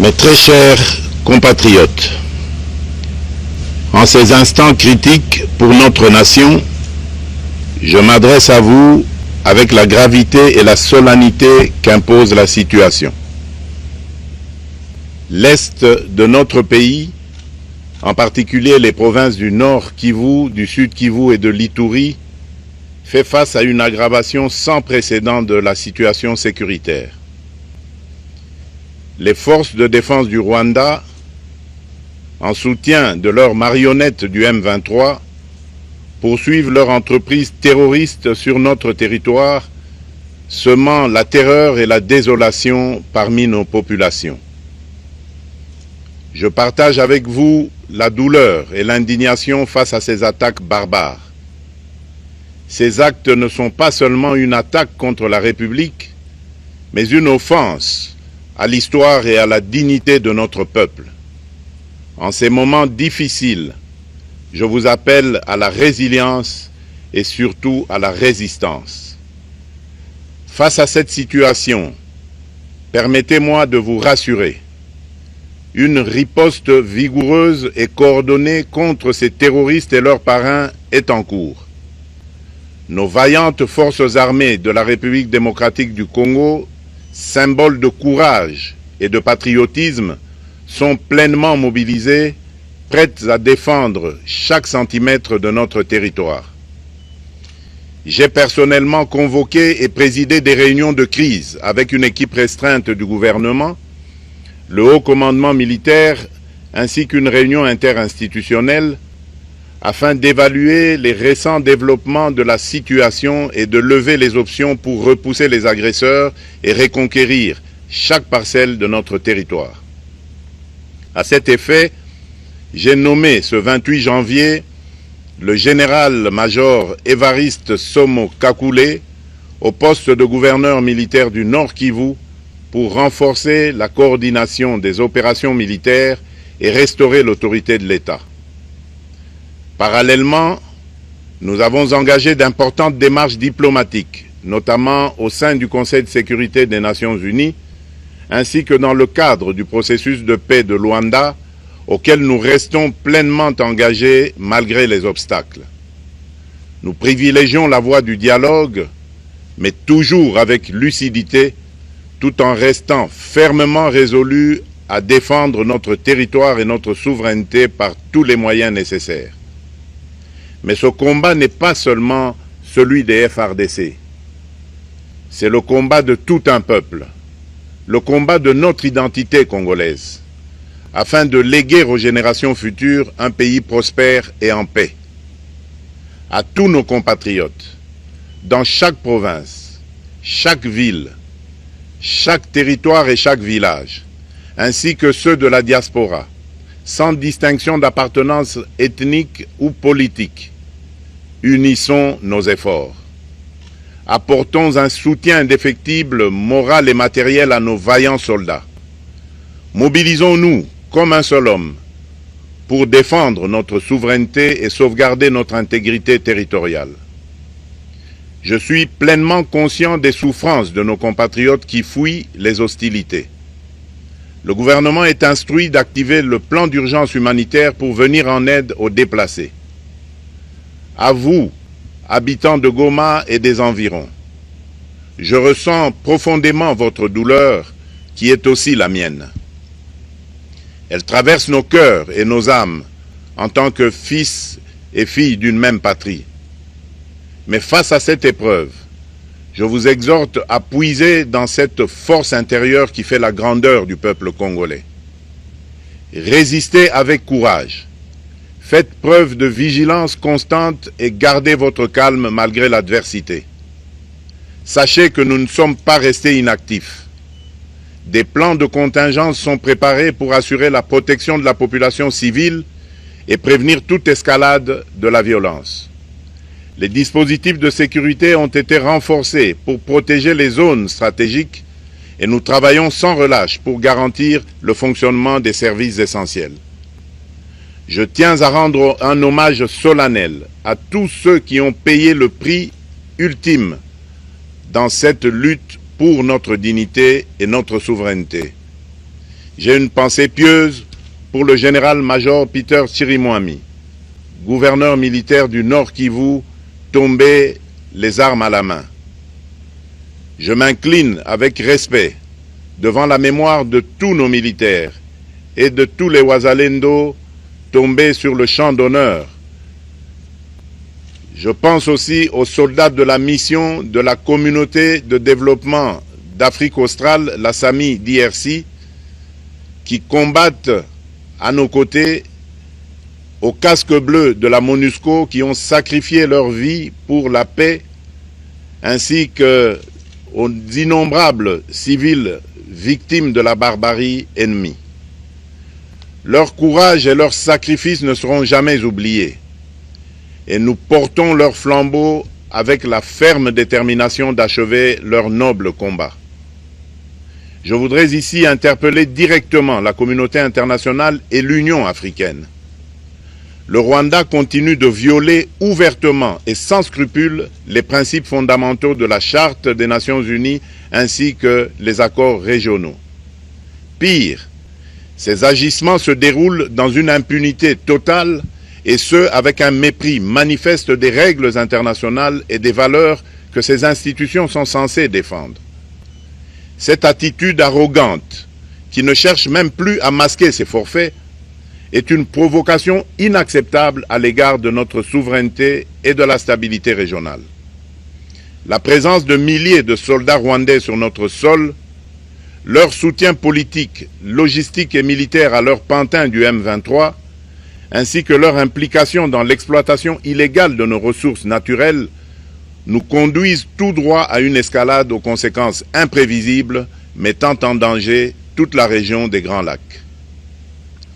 Mes très chers compatriotes, en ces instants critiques pour notre nation, je m'adresse à vous avec la gravité et la solennité qu'impose la situation. L'Est de notre pays, en particulier les provinces du Nord Kivu, du Sud Kivu et de l'Ituri, fait face à une aggravation sans précédent de la situation sécuritaire. Les forces de défense du Rwanda, en soutien de leurs marionnettes du M23, poursuivent leur entreprise terroriste sur notre territoire, semant la terreur et la désolation parmi nos populations. Je partage avec vous la douleur et l'indignation face à ces attaques barbares. Ces actes ne sont pas seulement une attaque contre la République, mais une offense à l'histoire et à la dignité de notre peuple. En ces moments difficiles, je vous appelle à la résilience et surtout à la résistance. Face à cette situation, permettez-moi de vous rassurer. Une riposte vigoureuse et coordonnée contre ces terroristes et leurs parrains est en cours. Nos vaillantes forces armées de la République démocratique du Congo, symboles de courage et de patriotisme, sont pleinement mobilisées, prêtes à défendre chaque centimètre de notre territoire. J'ai personnellement convoqué et présidé des réunions de crise avec une équipe restreinte du gouvernement, le haut commandement militaire ainsi qu'une réunion interinstitutionnelle afin d'évaluer les récents développements de la situation et de lever les options pour repousser les agresseurs et reconquérir chaque parcelle de notre territoire. À cet effet, j'ai nommé ce 28 janvier le général-major Évariste Somo Kakule au poste de gouverneur militaire du Nord Kivu pour renforcer la coordination des opérations militaires et restaurer l'autorité de l'État. Parallèlement, nous avons engagé d'importantes démarches diplomatiques, notamment au sein du Conseil de sécurité des Nations Unies, ainsi que dans le cadre du processus de paix de Luanda, auquel nous restons pleinement engagés malgré les obstacles. Nous privilégions la voie du dialogue, mais toujours avec lucidité, tout en restant fermement résolus à défendre notre territoire et notre souveraineté par tous les moyens nécessaires. Mais ce combat n'est pas seulement celui des FARDC. C'est le combat de tout un peuple, le combat de notre identité congolaise, afin de léguer aux générations futures un pays prospère et en paix. À tous nos compatriotes, dans chaque province, chaque ville, chaque territoire et chaque village, ainsi que ceux de la diaspora, sans distinction d'appartenance ethnique ou politique, unissons nos efforts. Apportons un soutien indéfectible, moral et matériel à nos vaillants soldats. Mobilisons-nous comme un seul homme pour défendre notre souveraineté et sauvegarder notre intégrité territoriale. Je suis pleinement conscient des souffrances de nos compatriotes qui fuient les hostilités. Le gouvernement est instruit d'activer le plan d'urgence humanitaire pour venir en aide aux déplacés. À vous, habitants de Goma et des environs, je ressens profondément votre douleur qui est aussi la mienne. Elle traverse nos cœurs et nos âmes en tant que fils et filles d'une même patrie. Mais face à cette épreuve, je vous exhorte à puiser dans cette force intérieure qui fait la grandeur du peuple congolais. Résistez avec courage. Faites preuve de vigilance constante et gardez votre calme malgré l'adversité. Sachez que nous ne sommes pas restés inactifs. Des plans de contingence sont préparés pour assurer la protection de la population civile et prévenir toute escalade de la violence. Les dispositifs de sécurité ont été renforcés pour protéger les zones stratégiques et nous travaillons sans relâche pour garantir le fonctionnement des services essentiels. Je tiens à rendre un hommage solennel à tous ceux qui ont payé le prix ultime dans cette lutte pour notre dignité et notre souveraineté. J'ai une pensée pieuse pour le général-major Peter Chirimwami, gouverneur militaire du Nord Kivu, tombé les armes à la main. Je m'incline avec respect devant la mémoire de tous nos militaires et de tous les Wazalendo tombés sur le champ d'honneur. Je pense aussi aux soldats de la mission de la communauté de développement d'Afrique australe, la SAMI DRC, qui combattent à nos côtés, aux casques bleus de la MONUSCO qui ont sacrifié leur vie pour la paix, ainsi qu'aux innombrables civils victimes de la barbarie ennemie. Leur courage et leur sacrifice ne seront jamais oubliés, et nous portons leur flambeau avec la ferme détermination d'achever leur noble combat. Je voudrais ici interpeller directement la communauté internationale et l'Union africaine. Le Rwanda continue de violer ouvertement et sans scrupule les principes fondamentaux de la Charte des Nations Unies ainsi que les accords régionaux. Pire, ces agissements se déroulent dans une impunité totale et ce, avec un mépris manifeste des règles internationales et des valeurs que ces institutions sont censées défendre. Cette attitude arrogante, qui ne cherche même plus à masquer ses forfaits, est une provocation inacceptable à l'égard de notre souveraineté et de la stabilité régionale. La présence de milliers de soldats rwandais sur notre sol, leur soutien politique, logistique et militaire à leur pantin du M23, ainsi que leur implication dans l'exploitation illégale de nos ressources naturelles, nous conduisent tout droit à une escalade aux conséquences imprévisibles, mettant en danger toute la région des Grands Lacs.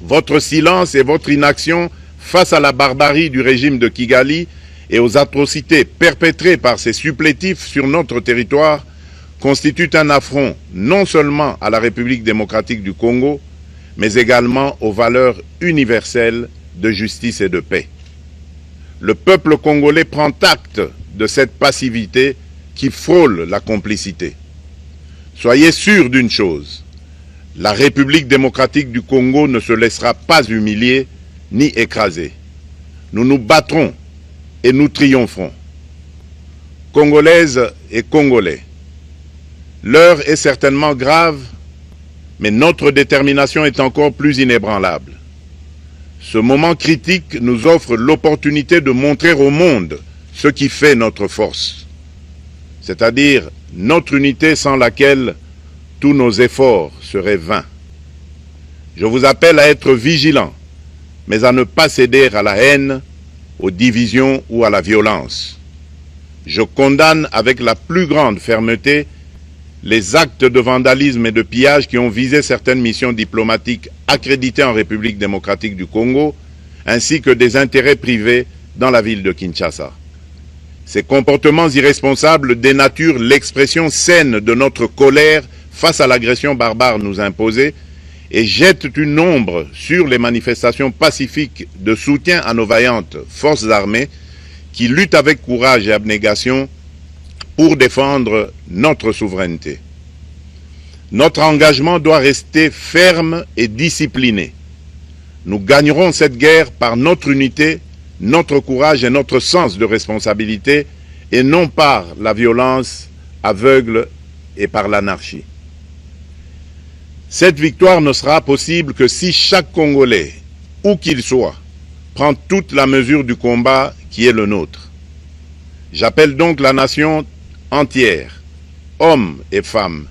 Votre silence et votre inaction face à la barbarie du régime de Kigali et aux atrocités perpétrées par ses supplétifs sur notre territoire constituent un affront non seulement à la République démocratique du Congo, mais également aux valeurs universelles de justice et de paix. Le peuple congolais prend acte de cette passivité qui frôle la complicité. Soyez sûrs d'une chose, la République démocratique du Congo ne se laissera pas humilier ni écraser. Nous nous battrons et nous triompherons. Congolaises et Congolais, l'heure est certainement grave, mais notre détermination est encore plus inébranlable. Ce moment critique nous offre l'opportunité de montrer au monde ce qui fait notre force, c'est-à-dire notre unité sans laquelle tous nos efforts seraient vains. Je vous appelle à être vigilants, mais à ne pas céder à la haine, aux divisions ou à la violence. Je condamne avec la plus grande fermeté les actes de vandalisme et de pillage qui ont visé certaines missions diplomatiques accréditées en République démocratique du Congo, ainsi que des intérêts privés dans la ville de Kinshasa. Ces comportements irresponsables dénaturent l'expression saine de notre colère face à l'agression barbare nous imposée et jettent une ombre sur les manifestations pacifiques de soutien à nos vaillantes forces armées qui luttent avec courage et abnégation pour défendre notre souveraineté. Notre engagement doit rester ferme et discipliné. Nous gagnerons cette guerre par notre unité, notre courage et notre sens de responsabilité, et non par la violence aveugle et par l'anarchie. Cette victoire ne sera possible que si chaque Congolais, où qu'il soit, prend toute la mesure du combat qui est le nôtre. J'appelle donc la nation entière, hommes et femmes,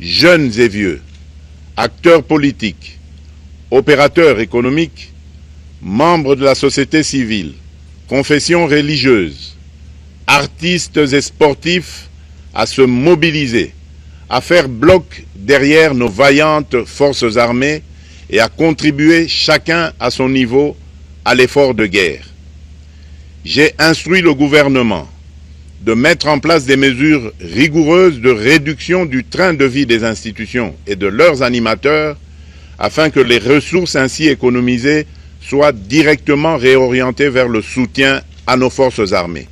jeunes et vieux, acteurs politiques, opérateurs économiques, membres de la société civile, confessions religieuses, artistes et sportifs à se mobiliser, à faire bloc derrière nos vaillantes forces armées et à contribuer chacun à son niveau à l'effort de guerre. J'ai instruit le gouvernement de mettre en place des mesures rigoureuses de réduction du train de vie des institutions et de leurs animateurs afin que les ressources ainsi économisées soient directement réorientées vers le soutien à nos forces armées.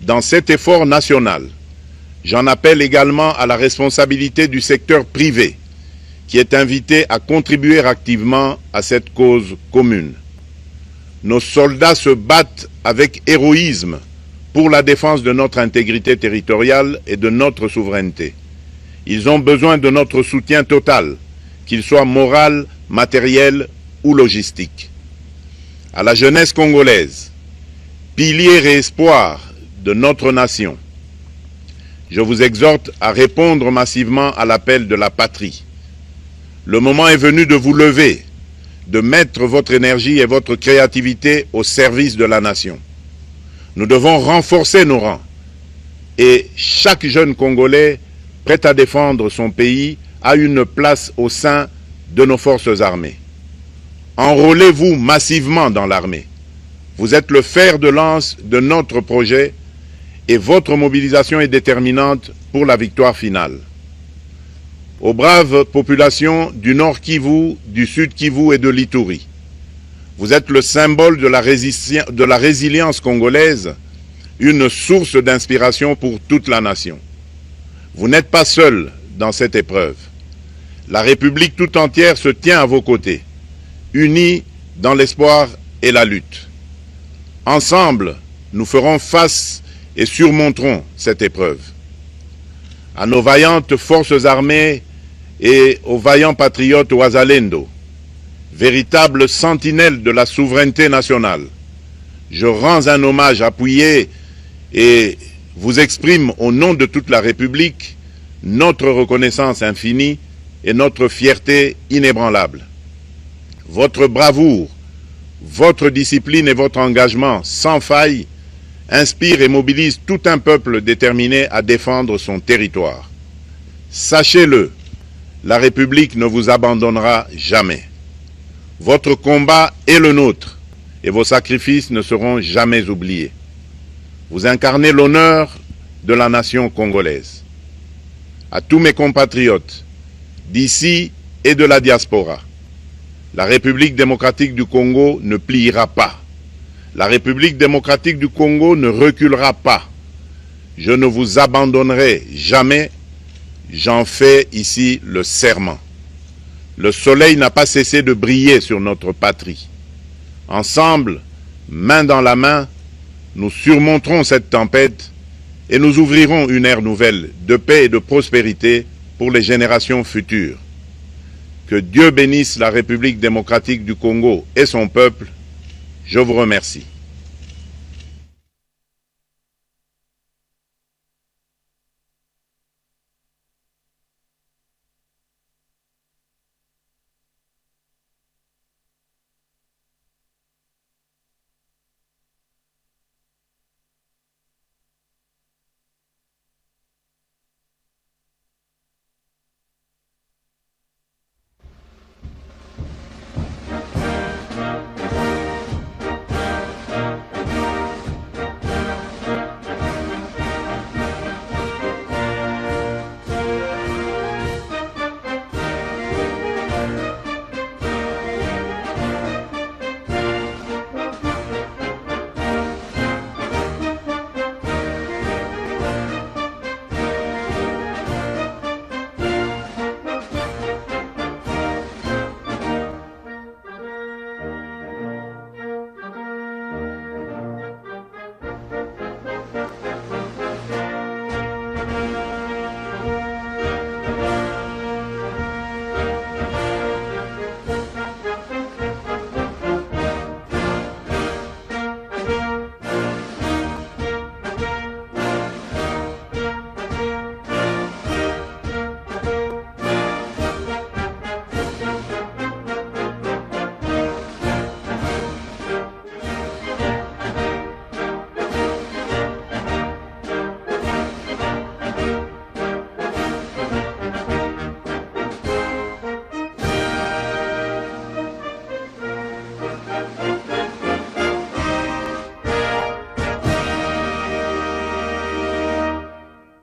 Dans cet effort national, j'en appelle également à la responsabilité du secteur privé qui est invité à contribuer activement à cette cause commune. Nos soldats se battent avec héroïsme pour la défense de notre intégrité territoriale et de notre souveraineté. Ils ont besoin de notre soutien total, qu'il soit moral, matériel ou logistique. À la jeunesse congolaise, pilier et espoir de notre nation, je vous exhorte à répondre massivement à l'appel de la patrie. Le moment est venu de vous lever, de mettre votre énergie et votre créativité au service de la nation. Nous devons renforcer nos rangs et chaque jeune Congolais prêt à défendre son pays a une place au sein de nos forces armées. Enrôlez-vous massivement dans l'armée. Vous êtes le fer de lance de notre projet et votre mobilisation est déterminante pour la victoire finale. Aux braves populations du Nord Kivu, du Sud Kivu et de l'Ituri, vous êtes le symbole de la résilience congolaise, une source d'inspiration pour toute la nation. Vous n'êtes pas seul dans cette épreuve. La République tout entière se tient à vos côtés, unis dans l'espoir et la lutte. Ensemble, nous ferons face et surmonterons cette épreuve. À nos vaillantes forces armées et aux vaillants patriotes Wazalendo, véritables sentinelles de la souveraineté nationale, je rends un hommage appuyé et vous exprime au nom de toute la République notre reconnaissance infinie et notre fierté inébranlable. Votre bravoure, votre discipline et votre engagement sans faille inspirent et mobilisent tout un peuple déterminé à défendre son territoire. Sachez-le, la République ne vous abandonnera jamais. Votre combat est le nôtre et vos sacrifices ne seront jamais oubliés. Vous incarnez l'honneur de la nation congolaise. À tous mes compatriotes d'ici et de la diaspora, la République démocratique du Congo ne pliera pas. La République démocratique du Congo ne reculera pas. Je ne vous abandonnerai jamais. J'en fais ici le serment. Le soleil n'a pas cessé de briller sur notre patrie. Ensemble, main dans la main, nous surmonterons cette tempête et nous ouvrirons une ère nouvelle de paix et de prospérité pour les générations futures. Que Dieu bénisse la République démocratique du Congo et son peuple. Je vous remercie.